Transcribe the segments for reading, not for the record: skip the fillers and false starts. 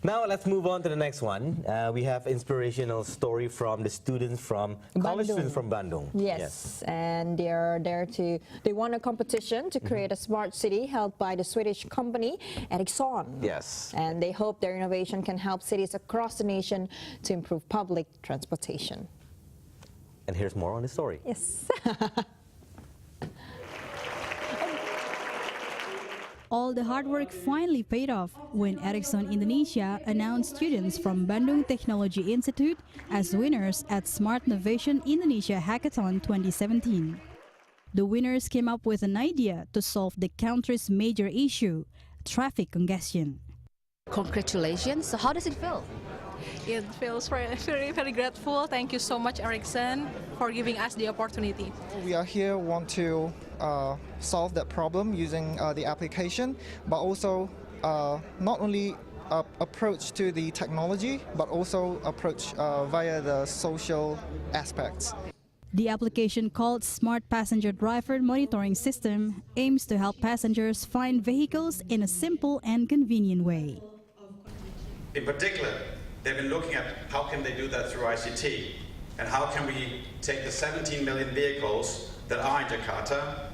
Now let's move on to the next one. We have inspirational story from the students from college students from Bandung. Yes, and they won a competition to create a smart city held by the Swedish company Ericsson. Yes. And they hope their innovation can help cities across the nation to improve public transportation. And here's more on the story. Yes. All the hard work finally paid off when Ericsson Indonesia announced students from Bandung Technology Institute as winners at Smartnovation Indonesia Hackathon 2017. The winners came up with an idea to solve the country's major issue, traffic congestion. Congratulations. So how does it feel? It feels very grateful. Thank you so much, Ericsson, for giving us the opportunity. We are here want to solve that problem using the application, but also not only approach to the technology, but also approach via the social aspects. The application, called Smart Passenger Driver Monitoring System, aims to help passengers find vehicles in a simple and convenient way. In particular, they've been looking at how can they do that through ICT, and how can we take the 17 million vehicles that are in Jakarta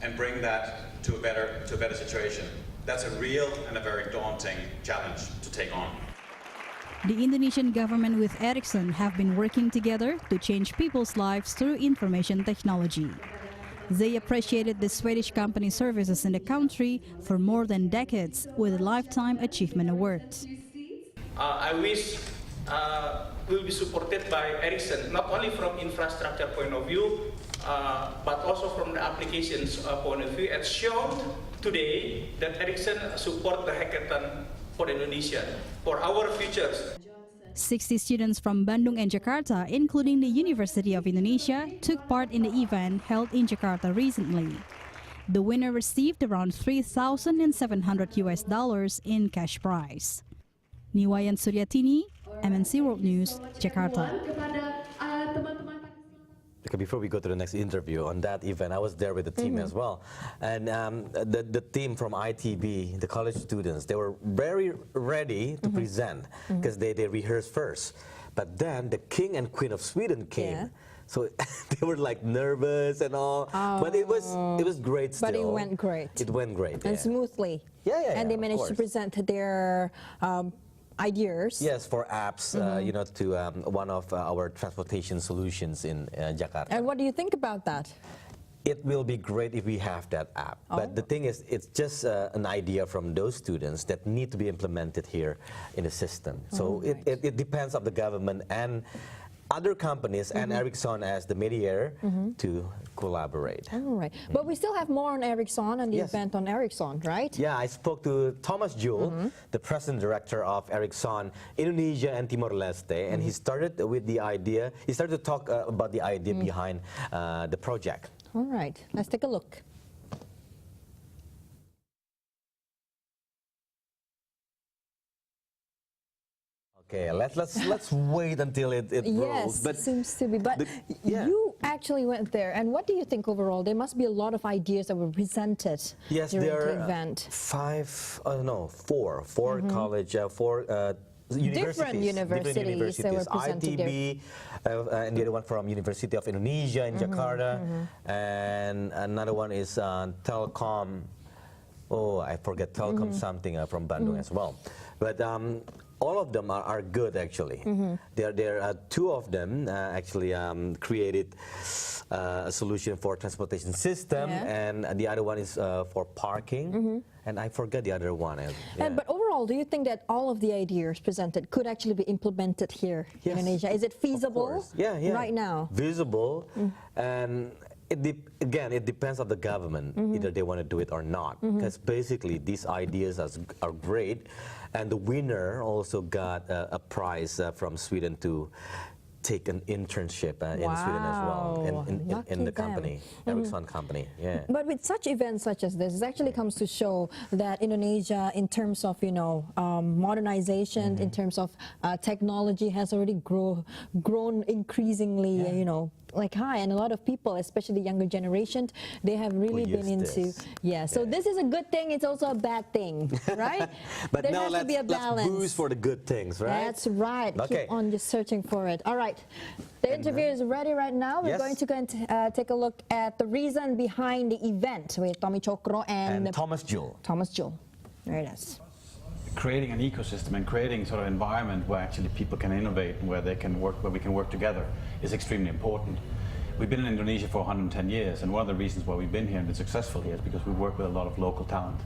and bring that to a better situation. That's a real and a very daunting challenge to take on. The Indonesian government with Ericsson have been working together to change people's lives through information technology. They appreciated the Swedish company's services in the country for more than decades with a Lifetime Achievement Award. I wish will be supported by Ericsson, not only from infrastructure point of view, but also from the applications point of view, and shown today that Ericsson support the hackathon for Indonesia, for our futures. 60 students from Bandung and Jakarta, including the University of Indonesia, took part in the event held in Jakarta recently. The winner received around $3,700 in cash prize. Niwayan Suryatini, MNC World News, Jakarta. Okay, before we go to the next interview, on that event, I was there with the team as well. And the team from ITB, the college students, they were very ready to present because they rehearsed first. But then the King and Queen of Sweden came. Yeah. So they were like nervous and all, but it was great still. But it went great. It went great. And smoothly. Yeah, and they managed to present their ideas. Yes, for apps, you know, to one of our transportation solutions in Jakarta. And what do you think about that? It will be great if we have that app. But the thing is, it's just an idea from those students that need to be implemented here in the system. So it depends on the government and other companies and Ericsson as the mediator to collaborate. All right. But we still have more on Ericsson and the event on Ericsson, right? Yeah, I spoke to Thomas Jul, the president director of Ericsson Indonesia and Timor Leste, and he started with the idea, he started to talk about the idea behind the project. All right, let's take a look. Okay, let's wait until it rolls. Yes, but seems to be. But you actually went there, and what do you think overall? There must be a lot of ideas that were presented during the event. Four college, different universities that were presented ITB, and the other one from University of Indonesia in Jakarta, and another one is Telkom. Oh, I forget Telkom something from Bandung as well. But all of them are good actually. There are two of them actually created a solution for transportation system, and the other one is for parking, and I forget the other one. But overall, do you think that all of the ideas presented could actually be implemented here in Indonesia? Is it feasible right now? Visible, and again, it depends on the government, either they want to do it or not, because basically these ideas are great, and the winner also got a prize from Sweden to take an internship in Sweden as well, in the company, Ericsson company. Yeah. But with such events such as this, it actually comes to show that Indonesia, in terms of modernization, in terms of technology, has already grown increasingly, like high, and a lot of people, especially the younger generation, they have really been into so this is a good thing, it's also a bad thing, right? But there now has to be a balance. let's boost for the good things, right? That's right. Okay. Keep on just searching for it. All right, the interview is ready right now. We're going to go and take a look at the reason behind the event with Tjokro and Thomas Jul. Thomas Jul. There it is. Creating an ecosystem and creating sort of environment where actually people can innovate and where they can work, where we can work together, is extremely important. We've been in Indonesia for 110 years, and one of the reasons why we've been here and been successful here is because we work with a lot of local talent.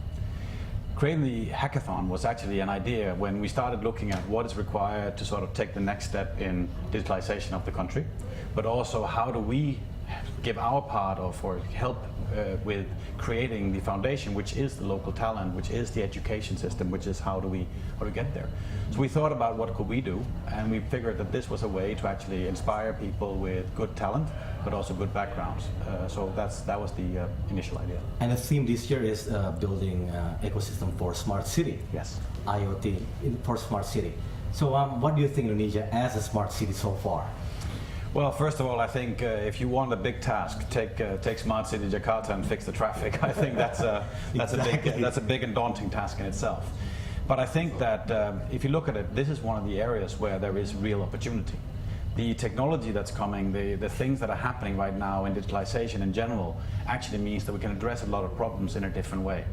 Creating the hackathon was actually an idea when we started looking at what is required to sort of take the next step in digitalization of the country, but also how do we give our part of or help with creating the foundation, which is the local talent, which is the education system, which is how do we get there. So we thought about what could we do, and we figured that this was a way to actually inspire people with good talent, but also good backgrounds. So that was the initial idea. And the theme this year is building ecosystem for smart city. Yes. IoT for smart city. So what do you think Indonesia as a smart city so far? Well, first of all, I think if you want a big task, take Smart City Jakarta and fix the traffic. I think that's a big and daunting task in itself. But I think that if you look at it, this is one of the areas where there is real opportunity. The technology that's coming, the things that are happening right now in digitalization in general, actually means that we can address a lot of problems in a different way.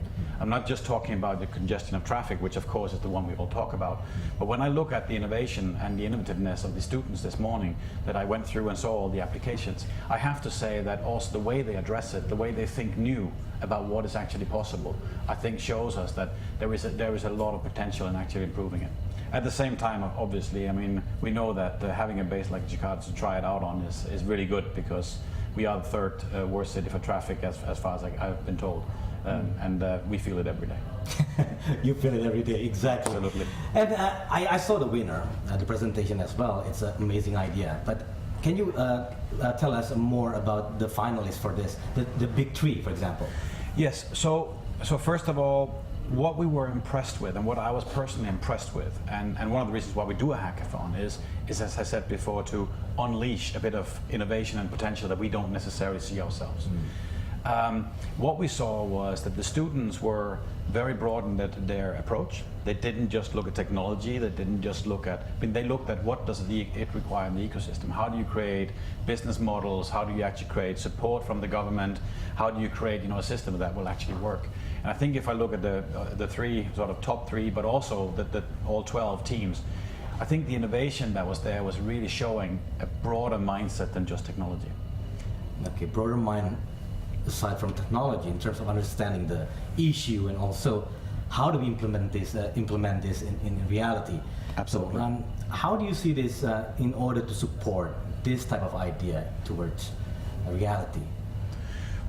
I'm not just talking about the congestion of traffic, which of course is the one we all talk about, but when I look at the innovation and the innovativeness of the students this morning that I went through and saw all the applications, I have to say that also the way they address it, the way they think new about what is actually possible, I think shows us that there is a lot of potential in actually improving it. At the same time, obviously, I mean, we know that having a base like Jakarta to try it out on is really good, because we are the third worst city for traffic as far as I've been told. And we feel it every day. You feel it every day, exactly. Absolutely. And I saw the winner, the presentation as well. It's an amazing idea. But can you tell us more about the finalists for this, the big three, for example? Yes. So first of all, what we were impressed with, and what I was personally impressed with, and one of the reasons why we do a hackathon is as I said before, to unleash a bit of innovation and potential that we don't necessarily see ourselves. What we saw was that the students were very broad in their approach. They didn't just look at technology, they didn't just look at, they looked at what does it require in the ecosystem. How do you create business models? How do you actually create support from the government? How do you create a system that will actually work? And I think if I look at the three sort of top three, but also the all 12 teams, I think the innovation that was there was really showing a broader mindset than just technology. Okay, broader mind aside from technology in terms of understanding the issue, and also how do we implement this in reality. Absolutely. So, how do you see this in order to support this type of idea towards reality?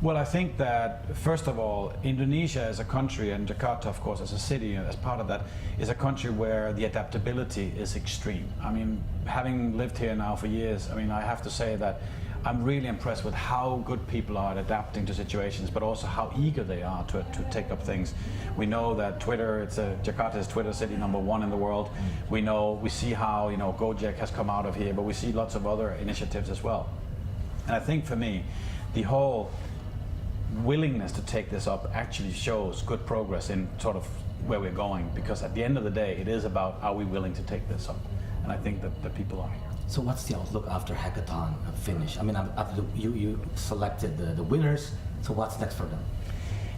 Well, I think that, first of all, Indonesia as a country, and Jakarta, of course, as a city, as part of that, is a country where the adaptability is extreme. I mean, having lived here now for years, I mean, I have to say that I'm really impressed with how good people are at adapting to situations, but also how eager they are to take up things. We know that Jakarta is Twitter city #1 in the world. We see how Gojek has come out of here, but we see lots of other initiatives as well. And I think for me, the whole willingness to take this up actually shows good progress in sort of where we're going, because at the end of the day, it is about, are we willing to take this up? And I think that the people are here. So what's the outlook after hackathon finish? I mean, after you selected the winners, so what's next for them?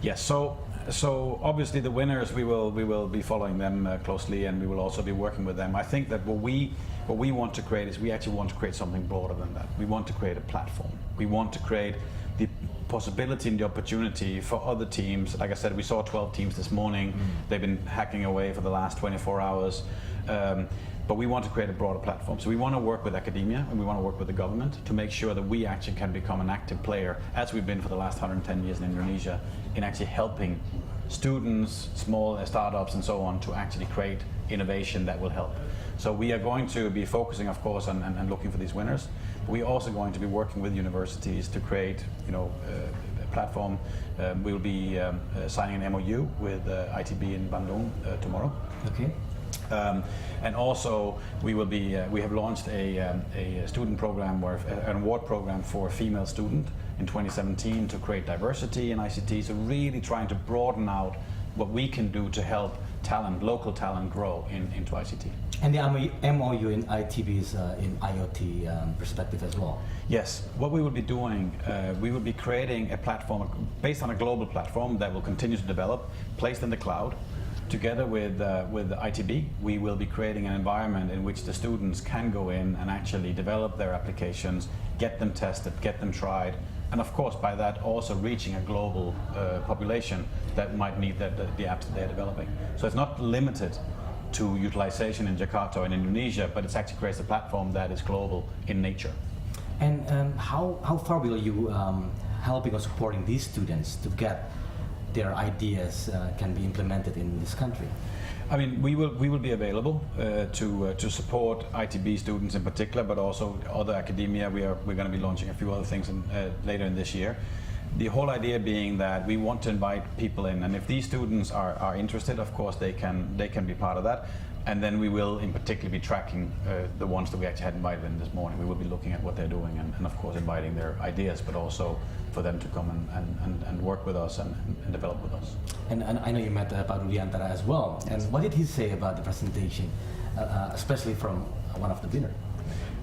Yes, so obviously the winners, we will be following them closely, and we will also be working with them. I think that what we want to create is, we actually want to create something broader than that. We want to create a platform. We want to create the possibility and the opportunity for other teams. Like I said, we saw 12 teams this morning. They've been hacking away for the last 24 hours. But we want to create a broader platform. So we want to work with academia, and we want to work with the government to make sure that we actually can become an active player, as we've been for the last 110 years in Indonesia, in actually helping students, small startups and so on, to actually create innovation that will help. So we are going to be focusing, of course, on looking for these winners. We're also going to be working with universities to create a platform. We'll be signing an MOU with ITB in Bandung tomorrow. Okay. And also, we have launched a student program, or an award program for a female student in 2017 to create diversity in ICT. So really trying to broaden out what we can do to help talent, local talent, grow into ICT. And the MOU in ITB is in IoT perspective as well. Yes, what we will be doing, we will be creating a platform based on a global platform that will continue to develop, placed in the cloud. Together with ITB, we will be creating an environment in which the students can go in and actually develop their applications, get them tested, get them tried, and of course by that also reaching a global population that might need the apps that they're developing. So it's not limited to utilization in Jakarta or in Indonesia, but it actually creates a platform that is global in nature. And how far will you helping or supporting these students to get their ideas can be implemented in this country? I mean, we will be available to support ITB students in particular, but also other academia. We're going to be launching a few other things later in this year. The whole idea being that we want to invite people in, and if these students are interested, of course they can be part of that. And then we will in particular be tracking the ones that we actually had invited in this morning. We will be looking at what they're doing and of course inviting their ideas, but also for them to come and work with us and develop with us. And I know you met Pak Rudiantara as well. And what did he say about the presentation, especially from one of the winners?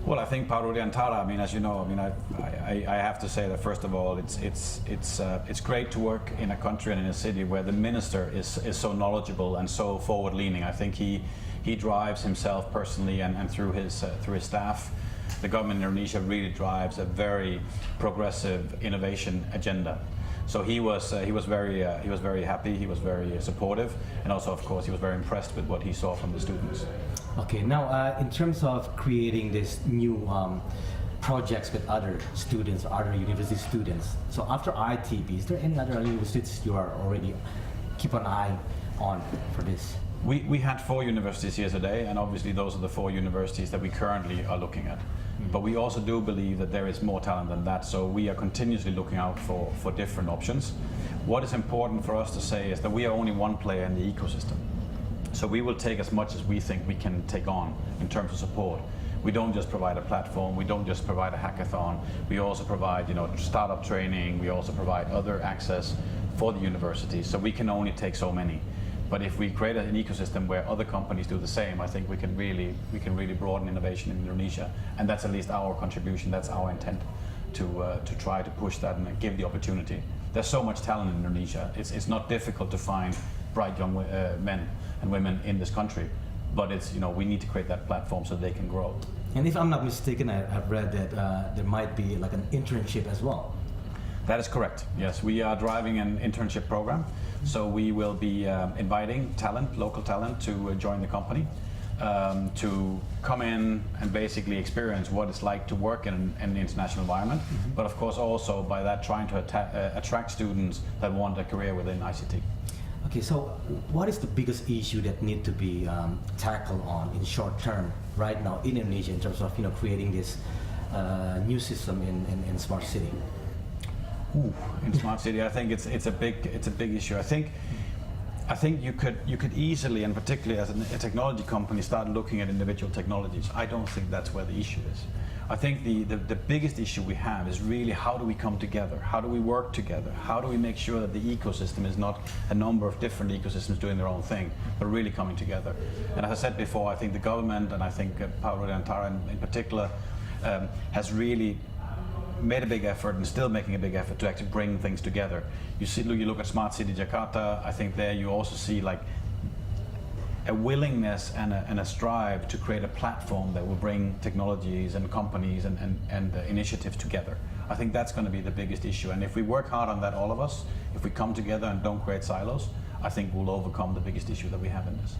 Well, I think Pak Rudiantara, I mean, as you know, I mean, I have to say that first of all, it's great to work in a country and in a city where the minister is so knowledgeable and so forward-leaning. I think he drives himself personally and through his staff. The government in Indonesia really drives a very progressive innovation agenda. So he was very happy. He was very supportive, and also, of course, he was very impressed with what he saw from the students. Okay, now in terms of creating this new projects with other students, other university students. So after ITB, is there any other universities you are already keep an eye on for this? We had 4 universities here today, and obviously those are the 4 universities that we currently are looking at. But we also do believe that there is more talent than that, so we are continuously looking out for different options. What is important for us to say is that we are only one player in the ecosystem. So we will take as much as we think we can take on in terms of support. We don't just provide a platform, we don't just provide a hackathon, we also provide startup training, we also provide other access for the universities, so we can only take so many. But if we create an ecosystem where other companies do the same, I think we can really broaden innovation in Indonesia, and that's at least our contribution. That's our intent to try to push that and give the opportunity. There's so much talent in Indonesia. It's not difficult to find bright young men and women in this country, but we need to create that platform so they can grow. And if I'm not mistaken, I've read that there might be like an internship as well. That is correct. Yes, we are driving an internship program. So we will be inviting local talent to join the company, to come in and basically experience what it's like to work in an international environment. But of course also by that trying to attract students that want a career within ICT. Okay, so what is the biggest issue that need to be tackled on in short term right now in Indonesia in terms of creating this new system in smart city? In smart city, I think it's a big issue. I think you could easily, and particularly as a technology company, start looking at individual technologies. I don't think that's where the issue is. I think the biggest issue we have is really how do we come together? How do we work together? How do we make sure that the ecosystem is not a number of different ecosystems doing their own thing, but really coming together? And as I said before, I think the government, and I think Pak Rudiantara in particular, has really made a big effort and still making a big effort to actually bring things together. You look at Smart City Jakarta, I think there you also see like a willingness and a strive to create a platform that will bring technologies and companies and initiatives together. I think that's going to be the biggest issue, and if we work hard on that, all of us, if we come together and don't create silos, I think we'll overcome the biggest issue that we have in this.